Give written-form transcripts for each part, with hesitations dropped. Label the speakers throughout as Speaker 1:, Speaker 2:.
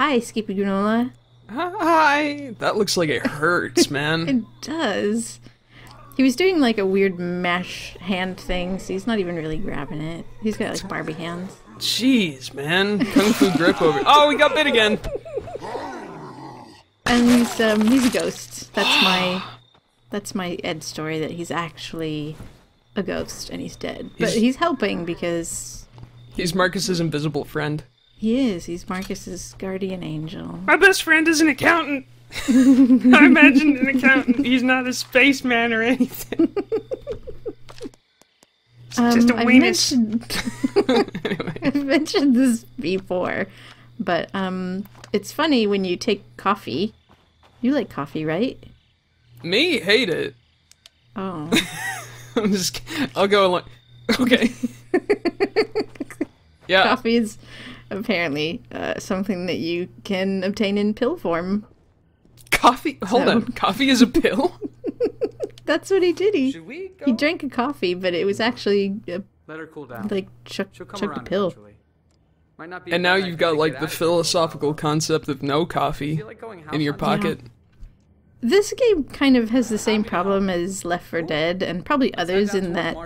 Speaker 1: Hi, Skippy Granola.
Speaker 2: Hi! That looks like it hurts, man.
Speaker 1: It does. He was doing like a weird mash hand thing, so he's not even really grabbing it. He's got like Barbie hands.
Speaker 2: Jeez, man. Kung Fu grip over. Oh, we got bit again!
Speaker 1: And he's a ghost. That's my Ed story, that he's actually a ghost and he's dead. But he's helping because...
Speaker 2: He's Marcus's invisible friend.
Speaker 1: He is. He's Marcus's guardian angel.
Speaker 3: My best friend is an accountant. I imagined an accountant. He's not a spaceman or anything. It's just a weenus.
Speaker 1: I've mentioned this before, but it's funny when you take coffee. You like coffee, right?
Speaker 2: Me? Hate it.
Speaker 1: Oh.
Speaker 2: I'll go along. Okay. Yeah.
Speaker 1: Coffee is apparently something that you can obtain in pill form.
Speaker 2: Coffee? Hold on. Coffee is a pill?
Speaker 1: That's what he did. He drank a coffee, but it was actually
Speaker 4: Let her cool down.
Speaker 1: like chucked a pill.
Speaker 4: Eventually. Might not be
Speaker 2: And now you've got like the philosophical concept of no coffee in your pocket.
Speaker 1: Yeah. This game kind of has the same problem as Left 4 Dead and probably others in that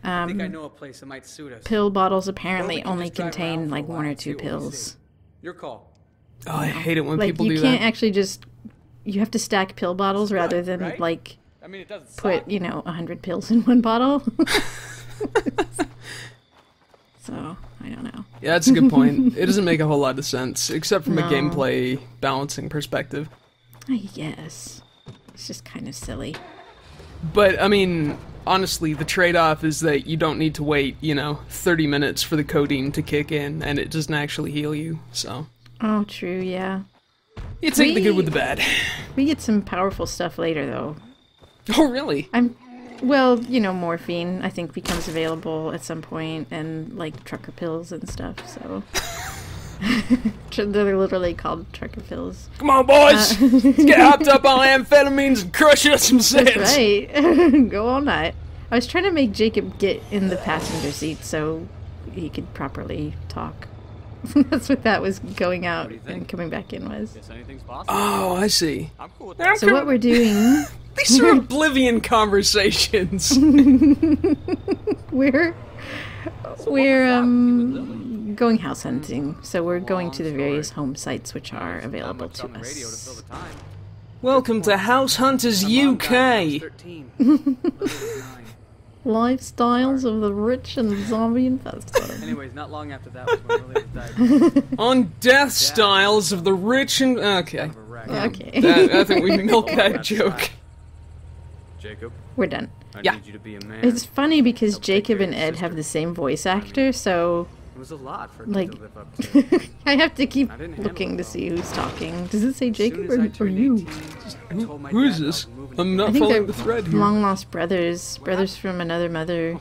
Speaker 4: I think I know a place that might suit us.
Speaker 1: pill bottles apparently only contain like 1 or 2 pills.
Speaker 4: Your call.
Speaker 2: Oh, I hate it when
Speaker 1: Like
Speaker 2: people
Speaker 1: you
Speaker 2: do
Speaker 1: can't
Speaker 2: that.
Speaker 1: actually just... You have to stack pill bottles rather than like
Speaker 4: I mean, it doesn't
Speaker 1: put, 100 pills in one bottle. So, I don't know.
Speaker 2: Yeah, that's a good point. It doesn't make a whole lot of sense, except from a
Speaker 1: No.
Speaker 2: gameplay balancing perspective.
Speaker 1: I guess. It's just kind of silly.
Speaker 2: But, I mean, honestly, the trade-off is that you don't need to wait, 30 minutes for the codeine to kick in, and it doesn't actually heal you, so...
Speaker 1: Oh, true, yeah.
Speaker 2: You take the good with the bad.
Speaker 1: We get some powerful stuff later, though.
Speaker 2: Oh, really?
Speaker 1: Well, morphine, I think, becomes available at some point, and, like, trucker pills and stuff, so... They're literally called trucker pills.
Speaker 2: Come on, boys! Let's get hopped up on amphetamines and crush us some sense!
Speaker 1: That's right. Go all night. I was trying to make Jacob get in the passenger seat so he could properly talk. That's what that was going out and coming back in was.
Speaker 4: Guess anything's possible.
Speaker 2: Oh, I see.
Speaker 4: I'm cool with that.
Speaker 1: So what we're doing...
Speaker 2: These are Oblivion conversations!
Speaker 1: We're going house hunting, so we're going to the various home sites which are available to us.
Speaker 2: Welcome to House Hunters UK!
Speaker 1: Lifestyles of the rich and zombie infested.
Speaker 4: Anyways, not long after that was when Willie died.
Speaker 2: On death styles of the rich and... Okay.
Speaker 1: Okay.
Speaker 2: I think we milked that joke.
Speaker 4: Jacob,
Speaker 1: We're done.
Speaker 4: I
Speaker 2: Yeah.
Speaker 4: need you to be a man.
Speaker 1: It's funny because
Speaker 4: Help take
Speaker 1: Jacob
Speaker 4: care of
Speaker 1: and
Speaker 4: your
Speaker 1: Ed have
Speaker 4: sister.
Speaker 1: the same voice actor, so
Speaker 4: It was a lot for
Speaker 1: like
Speaker 4: him to live up to.
Speaker 1: I have to keep
Speaker 4: I didn't handle
Speaker 1: looking
Speaker 4: it
Speaker 1: to
Speaker 4: well.
Speaker 1: see who's talking. Does it say
Speaker 4: As soon
Speaker 1: Jacob
Speaker 4: as I
Speaker 1: or
Speaker 4: turned
Speaker 1: you?
Speaker 4: 18, I told my
Speaker 2: Who is
Speaker 4: dad
Speaker 2: this?
Speaker 4: I was moving
Speaker 2: I'm
Speaker 1: I
Speaker 2: not
Speaker 1: think
Speaker 2: following
Speaker 1: they're
Speaker 2: the thread here.
Speaker 1: long lost brothers from another mother,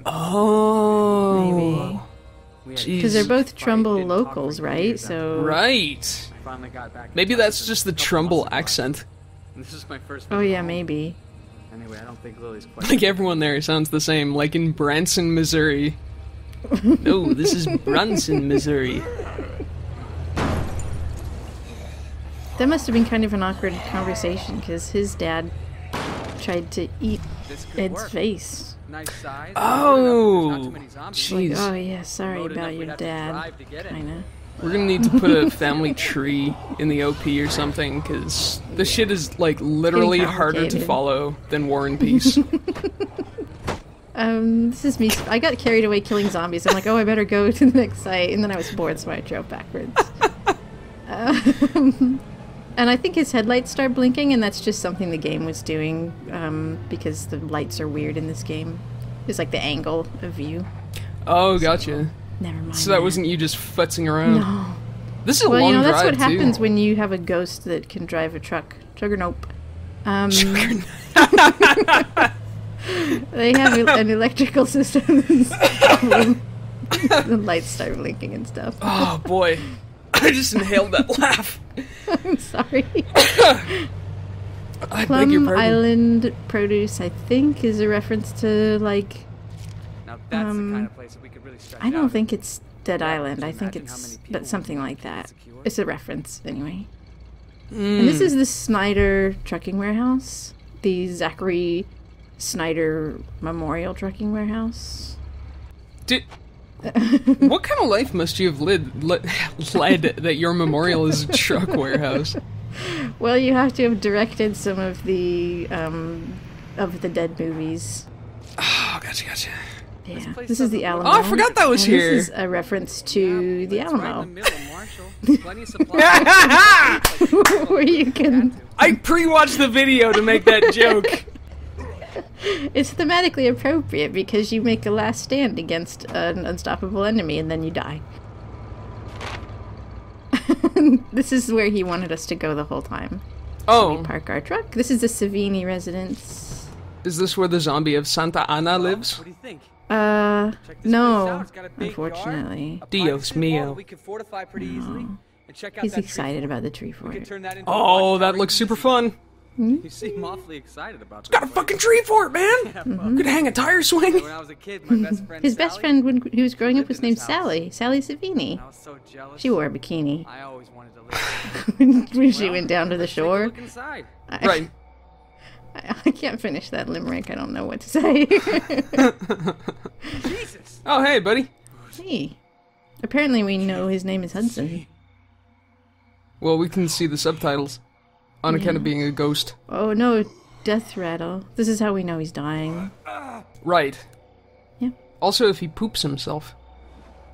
Speaker 2: Oh.
Speaker 1: maybe.
Speaker 2: Jeez.
Speaker 1: Because they're both
Speaker 4: Fight,
Speaker 1: Trumbull
Speaker 4: didn't talk for
Speaker 1: locals,
Speaker 4: 2
Speaker 1: right?
Speaker 4: years after
Speaker 1: So
Speaker 2: Right.
Speaker 4: I finally got back in
Speaker 2: Maybe
Speaker 4: touch
Speaker 2: that's
Speaker 4: with
Speaker 2: just
Speaker 4: him
Speaker 2: the
Speaker 4: a couple
Speaker 2: Trumbull
Speaker 4: months ago.
Speaker 2: accent.
Speaker 4: And this is my first
Speaker 1: oh
Speaker 4: visit
Speaker 1: yeah,
Speaker 4: home.
Speaker 1: maybe.
Speaker 4: Anyway, I don't think Lily's quite...
Speaker 2: Like everyone there sounds the same, like in Branson, Missouri. No, this is Brunson, Missouri.
Speaker 1: That must have been kind of an awkward conversation because his dad tried to eat
Speaker 4: This could
Speaker 1: Ed's
Speaker 4: work.
Speaker 1: face.
Speaker 4: Nice size.
Speaker 2: Oh,
Speaker 4: Not too many zombies.
Speaker 1: Like,
Speaker 2: jeez.
Speaker 1: oh yeah, sorry
Speaker 4: Remote
Speaker 1: about
Speaker 4: enough, we'd
Speaker 1: your
Speaker 4: have to
Speaker 1: dad.
Speaker 4: drive to get it.
Speaker 1: Kinda.
Speaker 2: We're gonna need to put a family tree in the OP or something, because the shit is, like, literally
Speaker 1: Getting
Speaker 2: harder to
Speaker 1: complicated.
Speaker 2: follow than War and Peace.
Speaker 1: This is me. I got carried away killing zombies. I'm like, oh, I better go to the next site, and then I was bored, so I drove backwards. And I think his headlights start blinking, and that's just something the game was doing, because the lights are weird in this game. It's like the angle of view.
Speaker 2: Oh, gotcha.
Speaker 1: Never mind.
Speaker 2: So that wasn't you just futzing around?
Speaker 1: No.
Speaker 2: This is a
Speaker 1: Well,
Speaker 2: long
Speaker 1: that's
Speaker 2: drive,
Speaker 1: what happens
Speaker 2: too.
Speaker 1: when you have a ghost that can drive a truck. Juggernaut. They have an electrical system. The lights start blinking and stuff.
Speaker 2: Oh, boy. I just inhaled that laugh.
Speaker 1: I'm sorry.
Speaker 2: I beg your
Speaker 1: Plum
Speaker 2: pardon.
Speaker 1: Island produce, I think, is a reference to, like...
Speaker 4: Now that's the kind of place that we could really stretch
Speaker 1: I don't
Speaker 4: out.
Speaker 1: think it's Dead
Speaker 4: Yeah,
Speaker 1: Island.
Speaker 4: could you
Speaker 1: I think
Speaker 4: imagine how
Speaker 1: it's
Speaker 4: many people
Speaker 1: but something
Speaker 4: would
Speaker 1: like
Speaker 4: be
Speaker 1: that.
Speaker 4: insecure?
Speaker 1: It's a reference anyway. And this is the Snyder Trucking Warehouse, the Zachary Snyder Memorial Trucking Warehouse.
Speaker 2: What kind of life must you have led that your memorial is a truck warehouse?
Speaker 1: Well, you have to have directed some of the dead movies.
Speaker 2: Oh, gotcha.
Speaker 1: Yeah,
Speaker 4: place
Speaker 1: this is the
Speaker 4: doesn't
Speaker 1: Alamo.
Speaker 4: look-
Speaker 2: Oh, I forgot that was
Speaker 1: and
Speaker 2: here.
Speaker 1: This is a reference to the
Speaker 4: It's right in the
Speaker 1: Alamo,
Speaker 4: middle, Marshall. Plenty of supplies.
Speaker 1: where you can.
Speaker 2: I pre-watched the video to make that joke.
Speaker 1: It's thematically appropriate because you make a last stand against an unstoppable enemy and then you die. This is where he wanted us to go the whole time.
Speaker 2: Oh,
Speaker 1: We park our truck. This is the Savini residence.
Speaker 2: is this where the zombie of Santa Ana lives?
Speaker 4: What do you think? Check this place
Speaker 1: No,
Speaker 4: out. It's got a big
Speaker 1: unfortunately.
Speaker 4: yard, a
Speaker 2: Dios
Speaker 4: private wall
Speaker 2: mio.
Speaker 4: that we can fortify pretty easily. And check out
Speaker 1: He's
Speaker 4: that tree
Speaker 1: excited
Speaker 4: fort.
Speaker 1: about the tree
Speaker 4: We
Speaker 1: fort.
Speaker 4: could turn that into
Speaker 2: Oh,
Speaker 4: a
Speaker 2: that
Speaker 4: watchtower
Speaker 2: looks super
Speaker 4: easy.
Speaker 2: fun.
Speaker 4: You seem awfully excited about
Speaker 2: Got a
Speaker 4: this
Speaker 2: fucking tree fort, man.
Speaker 4: place. Yeah, well,
Speaker 2: Could hang a tire swing.
Speaker 4: when I was a kid, my best friend
Speaker 1: His best
Speaker 4: Sally,
Speaker 1: friend when he was growing up
Speaker 4: lived
Speaker 1: was
Speaker 4: in
Speaker 1: named
Speaker 4: this house.
Speaker 1: Sally. Sally Savini.
Speaker 4: and I was so jealous.
Speaker 1: She wore a bikini
Speaker 4: I always wanted to live.
Speaker 1: when she
Speaker 4: Well,
Speaker 1: went down to the
Speaker 4: let's take a
Speaker 1: shore.
Speaker 4: look inside.
Speaker 2: Right.
Speaker 1: I can't finish that limerick. I don't know what to say.
Speaker 4: Jesus.
Speaker 2: Oh, hey, buddy.
Speaker 1: Hey. Apparently we know his name is Hudson.
Speaker 2: Well, we can see the subtitles on account of being a ghost.
Speaker 1: Oh no, death rattle. This is how we know he's dying.
Speaker 2: Right.
Speaker 1: Yeah.
Speaker 2: Also, if he poops himself.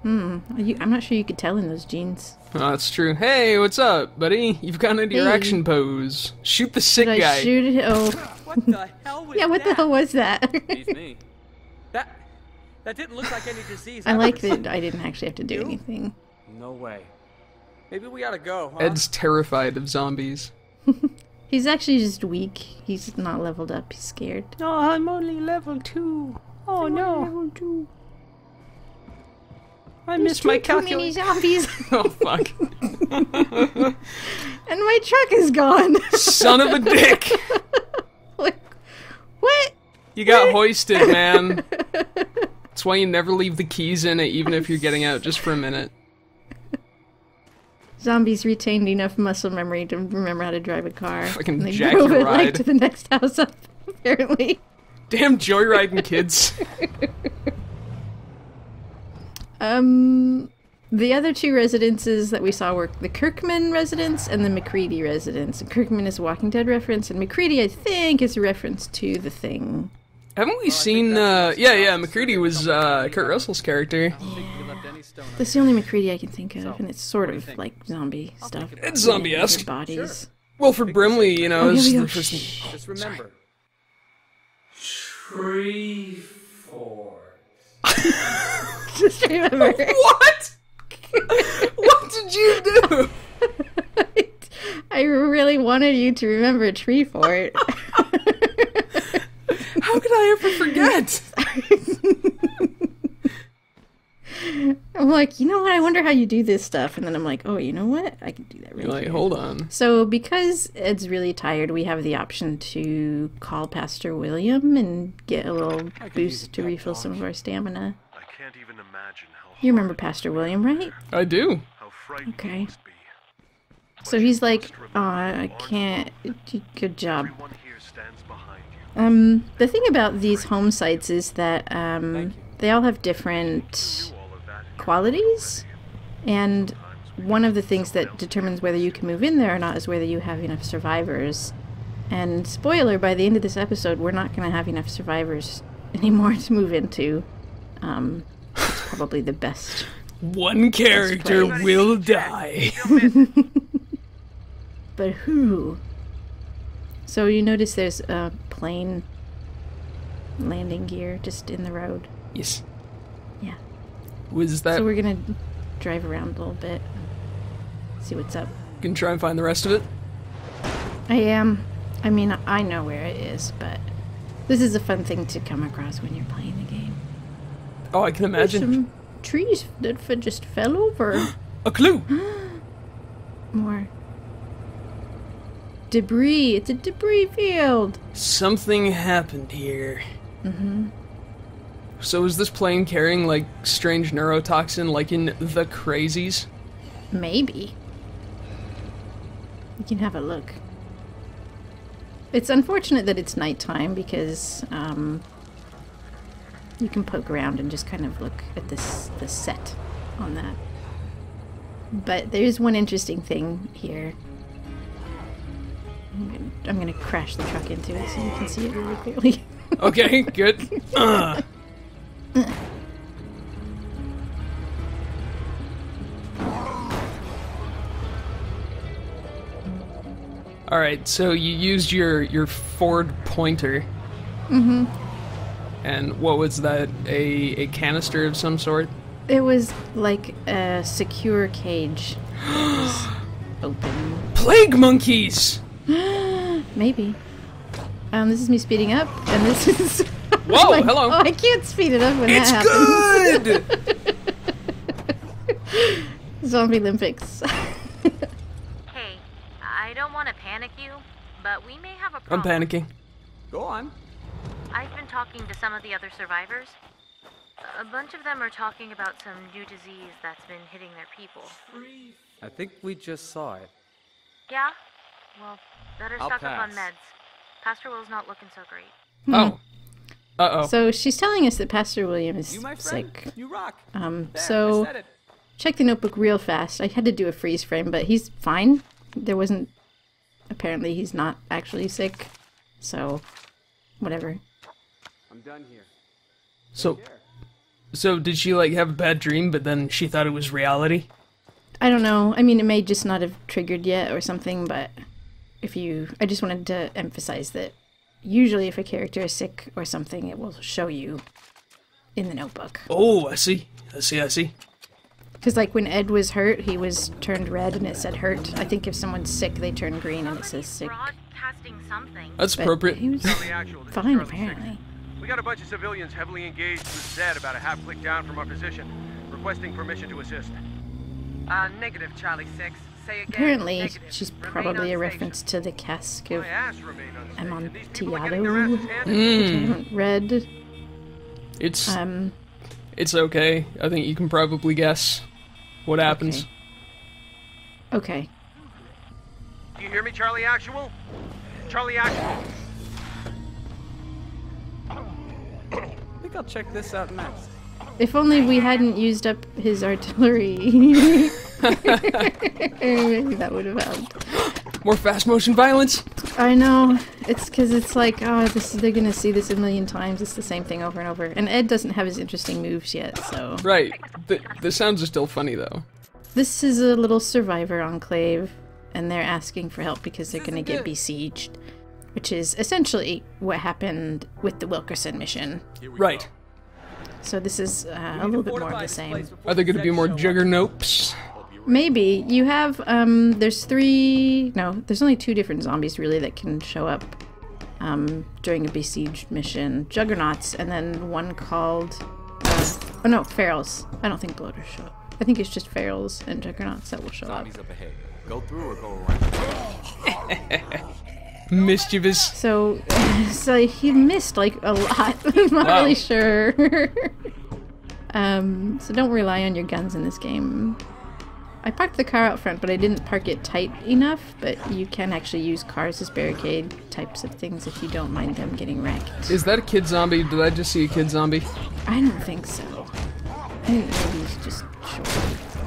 Speaker 1: I'm not sure you could tell in those jeans.
Speaker 2: Oh, that's true. Hey, what's up, buddy? You've gone into your
Speaker 1: Hey.
Speaker 2: action pose. Shoot the sick
Speaker 1: Did I
Speaker 2: guy.
Speaker 1: shoot it? Oh,
Speaker 4: What the hell was
Speaker 1: yeah. What the
Speaker 4: that?
Speaker 1: hell was that?
Speaker 4: Beats me. That didn't look like any disease.
Speaker 1: I
Speaker 4: I've
Speaker 1: like
Speaker 4: ever
Speaker 1: that I didn't actually have to do
Speaker 4: You?
Speaker 1: anything.
Speaker 4: seen. No way. Maybe we ought to go, huh?
Speaker 2: Ed's terrified of zombies.
Speaker 1: He's actually just weak. He's not leveled up. He's scared.
Speaker 3: Oh, I'm only level 2. Oh no.
Speaker 1: Level 2.
Speaker 3: I missed my
Speaker 1: Too many
Speaker 3: calculator.
Speaker 1: zombies,
Speaker 2: Oh, fuck.
Speaker 1: and my truck is gone.
Speaker 2: Son of a dick.
Speaker 1: Like, what?
Speaker 2: You got hoisted, man. That's why you never leave the keys in it, even if you're getting out just for a minute.
Speaker 1: Zombies retained enough muscle memory to remember how to drive a car.
Speaker 2: Fucking
Speaker 1: and they
Speaker 2: jack
Speaker 1: drove
Speaker 2: your
Speaker 1: it like
Speaker 2: ride.
Speaker 1: to the next house up, apparently.
Speaker 2: Damn joyriding kids.
Speaker 1: The other two residences that we saw were the Kirkman residence and the McCready residence. Kirkman is a Walking Dead reference, and McCready, I think, is a reference to The Thing.
Speaker 2: Haven't we seen, McCready was, Kurt Russell's character.
Speaker 4: I don't think we left any stone
Speaker 1: That's the only McCready I can think of,
Speaker 4: So,
Speaker 1: and it's sort
Speaker 4: what do you
Speaker 1: of
Speaker 4: think?
Speaker 1: like zombie stuff.
Speaker 4: think about
Speaker 2: It's zombie-esque.
Speaker 1: Bodies.
Speaker 2: Wilford Brimley, you know,
Speaker 1: Oh, here
Speaker 2: is
Speaker 1: we go.
Speaker 2: the first thing.
Speaker 1: Shh.
Speaker 4: Just remember.
Speaker 3: Tree fort.
Speaker 1: Just remember.
Speaker 2: What? What did you do?
Speaker 1: I really wanted you to remember Tree Fort.
Speaker 2: How could I ever forget?
Speaker 1: I'm like, you know what? I wonder how you do this stuff. And then I'm like, oh, you know what? I can do that
Speaker 2: You're
Speaker 1: really
Speaker 2: like,
Speaker 1: here.
Speaker 2: hold on.
Speaker 1: So because Ed's really tired, we have the option to call Pastor William and get a little boost to refill some of our stamina.
Speaker 5: I can't even imagine how
Speaker 1: You remember Pastor William, right?
Speaker 2: I do.
Speaker 5: how frightening
Speaker 1: Okay.
Speaker 5: it must be.
Speaker 1: So he's like, oh, I can't. Good job.
Speaker 5: Everyone here stands behind you.
Speaker 1: The thing about these home sites is that they all have different
Speaker 5: All of that in
Speaker 1: qualities, and one of the things that determines whether you can move in there or not is whether you have enough survivors. And spoiler, by the end of this episode, we're not going to have enough survivors anymore to move into. It's probably the best.
Speaker 2: One character
Speaker 1: place.
Speaker 2: will die.
Speaker 1: But who? So you notice there's a plane landing gear just in the road.
Speaker 2: Yes.
Speaker 1: Yeah.
Speaker 2: Was that...
Speaker 1: So we're gonna drive around a little bit, see what's up.
Speaker 2: Can try and find the rest of it?
Speaker 1: I am. I mean, I know where it is, but this is a fun thing to come across when you're playing the game.
Speaker 2: Oh, I can imagine.
Speaker 1: Some trees that just fell over.
Speaker 2: A clue!
Speaker 1: More debris. It's a debris field.
Speaker 2: Something happened here. So is this plane carrying, like, strange neurotoxin like in The Crazies?
Speaker 1: Maybe. You can have a look. It's unfortunate that it's nighttime because you can poke around and just kind of look at the set on that. But there's one interesting thing here. I'm gonna crash the truck into it so you can see it really clearly.
Speaker 2: Okay, good. Alright, so you used your Ford pointer.
Speaker 1: Mm-hmm.
Speaker 2: And what was that? A canister of some sort?
Speaker 1: It was like a secure cage. It was open.
Speaker 2: Plague monkeys!
Speaker 1: Maybe. This is me speeding up, and this is...
Speaker 2: Whoa,
Speaker 1: like,
Speaker 2: hello!
Speaker 1: Oh, I can't speed it up when
Speaker 2: It's
Speaker 1: that happens.
Speaker 2: good!
Speaker 1: Zombie Olympics.
Speaker 6: Hey, I don't want to panic you, but we may have a
Speaker 2: I'm
Speaker 6: problem.
Speaker 2: panicking.
Speaker 4: Go on.
Speaker 6: I've been talking to some of the other survivors. A bunch of them are talking about some new disease that's been hitting their people.
Speaker 4: I think we just saw it.
Speaker 6: Yeah? Well, better
Speaker 4: I'll
Speaker 6: stock up on
Speaker 4: pass.
Speaker 6: meds. Pastor Will's not looking so great.
Speaker 2: Oh. Uh-oh.
Speaker 1: So she's telling us that Pastor William is
Speaker 4: You, my friend,
Speaker 1: sick.
Speaker 4: you rock. There,
Speaker 1: So
Speaker 4: I said it.
Speaker 1: check the notebook real fast. I had to do a freeze frame, but he's fine. There wasn't... Apparently he's not actually sick. So, whatever.
Speaker 4: I'm done here.
Speaker 2: So did she, like, have a bad dream, but then she thought it was reality?
Speaker 1: I don't know. I mean, it may just not have triggered yet or something, but if you... I just wanted to emphasize that usually if a character is sick or something, it will show you in the notebook.
Speaker 2: Oh, I see. I see.
Speaker 1: Because, like, when Ed was hurt, he was turned red and it said hurt. I think if someone's sick, they turn green and it says sick.
Speaker 6: Broadcasting something.
Speaker 2: That's
Speaker 1: But
Speaker 2: appropriate.
Speaker 1: he was
Speaker 5: Charlie Actual, this is
Speaker 1: fine,
Speaker 5: Charlie
Speaker 1: apparently.
Speaker 5: 6. We got a bunch of civilians heavily engaged with Zed about a half click down from our position, requesting permission to assist.
Speaker 7: Negative, Charlie 6. Say again.
Speaker 1: Apparently,
Speaker 7: Negative.
Speaker 1: she's
Speaker 7: Remain
Speaker 1: probably a
Speaker 7: on
Speaker 1: reference to the cask of
Speaker 5: My ass remained unsafe, and these people are
Speaker 1: Amontillado,
Speaker 5: getting their asses handed.
Speaker 1: which I haven't read.
Speaker 2: It's okay. I think you can probably guess what happens.
Speaker 1: Okay.
Speaker 5: Do you hear me, Charlie Actual? Charlie Actual.
Speaker 4: I think I'll check this out next.
Speaker 1: If only we hadn't used up his artillery. Maybe that would have helped.
Speaker 2: More fast motion violence?
Speaker 1: I know. It's because it's like, oh, they're going to see this a million times. It's the same thing over and over. And Ed doesn't have his interesting moves yet, so...
Speaker 2: Right. The sounds are still funny, though.
Speaker 1: This is a little survivor enclave, and they're asking for help because they're going to get besieged. Which is essentially what happened with the Wilkerson mission.
Speaker 2: Right.
Speaker 1: So this is a little bit more of the same.
Speaker 2: Are there going to be more juggernauts?
Speaker 1: Maybe. You have, there's only 2 different zombies really that can show up during a besieged mission. Juggernauts, and then one called, ferals. I don't think bloaters show up. I think it's just ferals and juggernauts that will show up.
Speaker 8: Up ahead. Go through or go around.
Speaker 2: Mischievous.
Speaker 1: So he missed like a lot. I'm not really sure. So don't rely on your guns in this game. I parked the car out front, but I didn't park it tight enough. But you can actually use cars as barricade types of things if you don't mind them getting wrecked.
Speaker 2: Is that a kid zombie? Did I just see a kid zombie?
Speaker 1: I don't think so. I think maybe he's just short.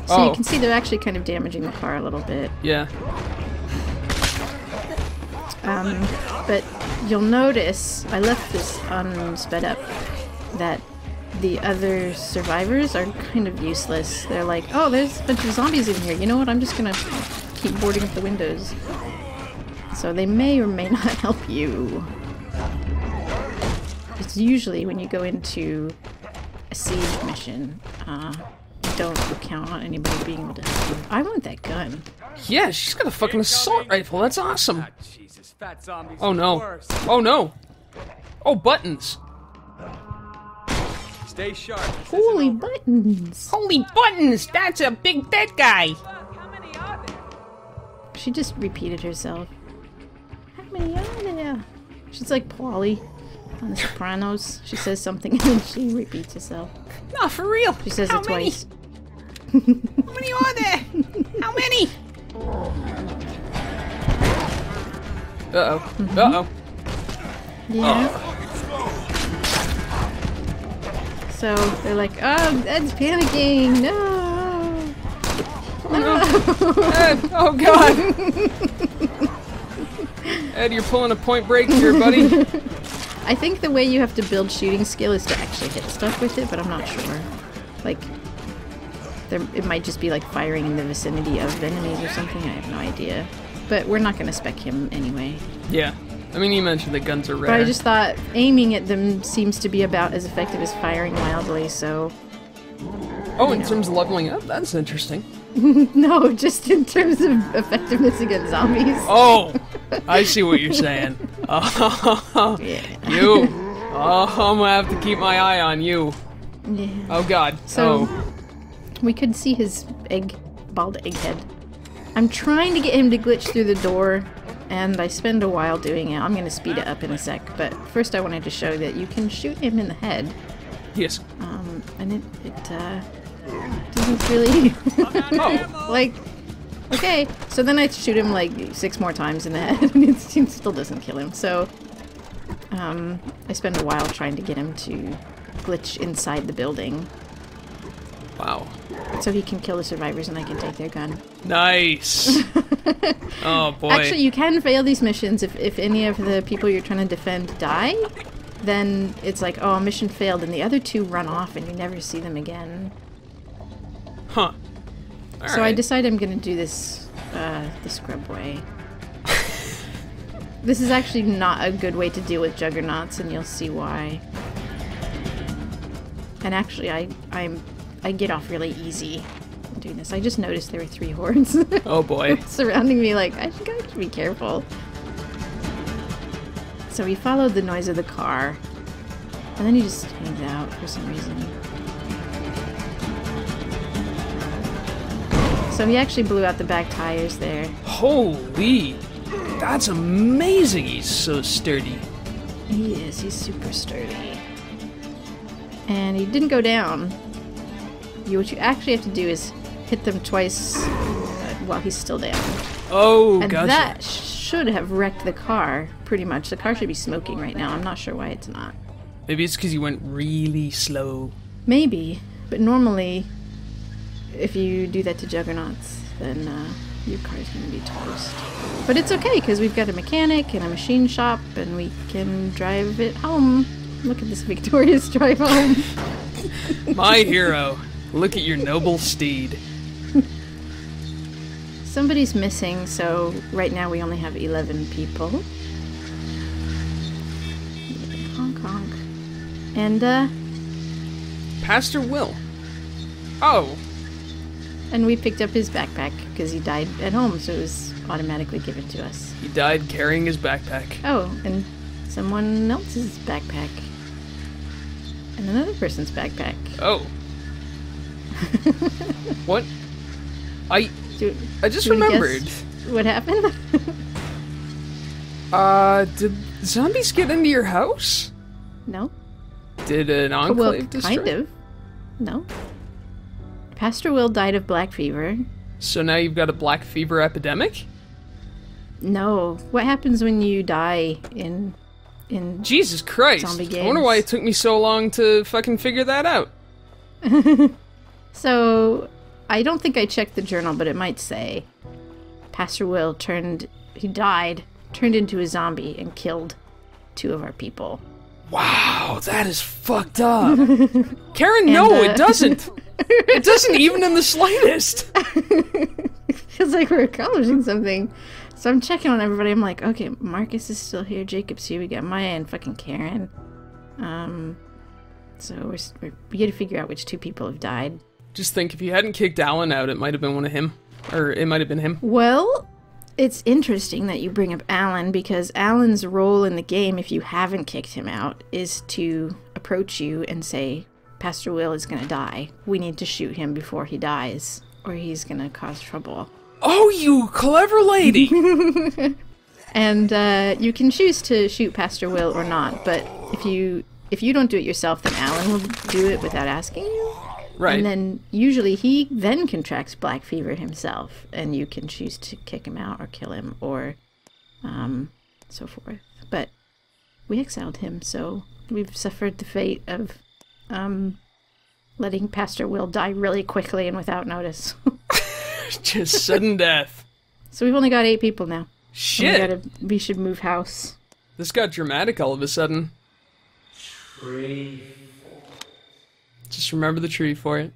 Speaker 1: So you can see they're actually kind of damaging the car a little bit.
Speaker 2: Yeah.
Speaker 1: But you'll notice, I left this sped up, that the other survivors are kind of useless. They're like, oh, there's a bunch of zombies in here. You know what? I'm just gonna keep boarding up the windows. So they may or may not help you. It's usually when you go into a siege mission, don't count on anybody being able to help you. I want that gun.
Speaker 2: Yeah, she's got a fucking assault rifle. That's awesome.
Speaker 4: Jesus, fat zombies.
Speaker 2: Oh no. Oh no. Oh, buttons.
Speaker 4: Stay sharp.
Speaker 1: Holy buttons!
Speaker 3: Holy buttons! That's a big bad guy!
Speaker 1: She just repeated herself. How many are there? She's like Polly. On The Sopranos, she says something and then she repeats herself.
Speaker 2: No, for real.
Speaker 1: She says it twice.
Speaker 2: How many are there? How many? Uh-oh. Uh-oh.
Speaker 1: Yeah. So they're like, oh, Ed's panicking. No. No.
Speaker 2: Ed, oh god. Ed, you're pulling a Point Break here, buddy.
Speaker 1: I think the way you have to build shooting skill is to actually hit stuff with it, but I'm not sure. Like, it might just be like firing in the vicinity of enemies or something. I have no idea. But we're not going to spec him anyway.
Speaker 2: Yeah. I mean, you mentioned that guns are rare.
Speaker 1: But I just thought aiming at them seems to be about as effective as firing wildly, so...
Speaker 2: Oh, in terms of leveling up? That's interesting.
Speaker 1: No, just in terms of effectiveness against zombies.
Speaker 2: Oh! I see what you're saying. Oh,
Speaker 1: Yeah.
Speaker 2: you. Oh, I'm gonna have to keep my eye on you.
Speaker 1: Yeah.
Speaker 2: Oh god.
Speaker 1: So,
Speaker 2: oh.
Speaker 1: we could see his bald egg head. I'm trying to get him to glitch through the door, and I spend a while doing it. I'm going to speed it up in a sec, but first I wanted to show that you can shoot him in the head.
Speaker 2: Yes.
Speaker 1: And it doesn't really...
Speaker 2: Oh.
Speaker 1: Like, okay. So then I shoot him like 6 more times in the head, and it still doesn't kill him. So, I spend a while trying to get him to glitch inside the building.
Speaker 2: Wow.
Speaker 1: So he can kill the survivors and I can take their gun.
Speaker 2: Nice. Oh boy.
Speaker 1: Actually, you can fail these missions if any of the people you're trying to defend die. Then it's like, oh, mission failed, and the other 2 run off and you never see them again.
Speaker 2: Huh.
Speaker 1: So I decided I'm going to do this the scrub way. This is actually not a good way to deal with juggernauts, and you'll see why. And actually, I get off really easy doing this. I just noticed there were 3 hordes.
Speaker 2: Oh boy.
Speaker 1: Surrounding me, like, I should be careful. So we followed the noise of the car, and then he just hangs out for some reason. So he actually blew out the back tires there.
Speaker 2: Holy. That's amazing. He's so sturdy.
Speaker 1: He is. He's super sturdy. And he didn't go down. What you actually have to do is hit them twice while he's still down.
Speaker 2: Oh,
Speaker 1: and
Speaker 2: gotcha.
Speaker 1: that should have wrecked the car, pretty much. The car should be smoking right now. I'm not sure why it's not.
Speaker 2: Maybe it's because you went really slow.
Speaker 1: Maybe, but normally, if you do that to juggernauts, then your car's going to be toast. But it's okay, because we've got a mechanic and a machine shop, and we can drive it home. Look at this victorious drive home.
Speaker 2: My hero. Look at your noble steed.
Speaker 1: Somebody's missing, so right now we only have 11 people. Honk honk. And,
Speaker 2: Pastor Will. Oh.
Speaker 1: and we picked up his backpack, because he died at home, so it was automatically given to us.
Speaker 2: He died carrying his backpack.
Speaker 1: Oh, and someone else's backpack. And another person's backpack.
Speaker 2: Oh. What? I just
Speaker 1: do we
Speaker 2: remembered.
Speaker 1: guess what happened?
Speaker 2: Did zombies get into your house?
Speaker 1: No.
Speaker 2: Did an enclave
Speaker 1: Well,
Speaker 2: destroy?
Speaker 1: kind of. No. Pastor Will died of black fever.
Speaker 2: So now you've got a black fever epidemic?
Speaker 1: No. What happens when you die in
Speaker 2: Jesus Christ.
Speaker 1: zombie
Speaker 2: I wonder
Speaker 1: games?
Speaker 2: why it took me so long to fucking figure that out.
Speaker 1: So, I don't think I checked the journal, but it might say Pastor Will died, turned into a zombie, and killed 2 of our people.
Speaker 2: Wow, that is fucked up. Karen, no, it doesn't. It doesn't even in the slightest.
Speaker 1: Feels like we're accomplishing something. So I'm checking on everybody. I'm like, okay, Marcus is still here, Jacob's here, we got Maya and fucking Karen. So we gotta figure out which 2 people have died.
Speaker 2: Just think, if you hadn't kicked Alan out, it might have been one of him. Or it might have been him.
Speaker 1: Well, it's interesting that you bring up Alan, because Alan's role in the game, if you haven't kicked him out, is to approach you and say, Pastor Will is gonna die. We need to shoot him before he dies, or he's gonna cause trouble.
Speaker 2: Oh, you clever lady!
Speaker 1: And you can choose to shoot Pastor Will or not, but if you don't do it yourself, then Alan will do it without asking you.
Speaker 2: Right.
Speaker 1: And then usually he then contracts black fever himself, and you can choose to kick him out or kill him or so forth. But we exiled him, so we've suffered the fate of letting Pastor Will die really quickly and without notice.
Speaker 2: Just sudden death.
Speaker 1: So we've only got 8 people now.
Speaker 2: Shit.
Speaker 1: We should move house.
Speaker 2: This got dramatic all of a sudden.
Speaker 9: Tree.
Speaker 2: Just remember the tree for it.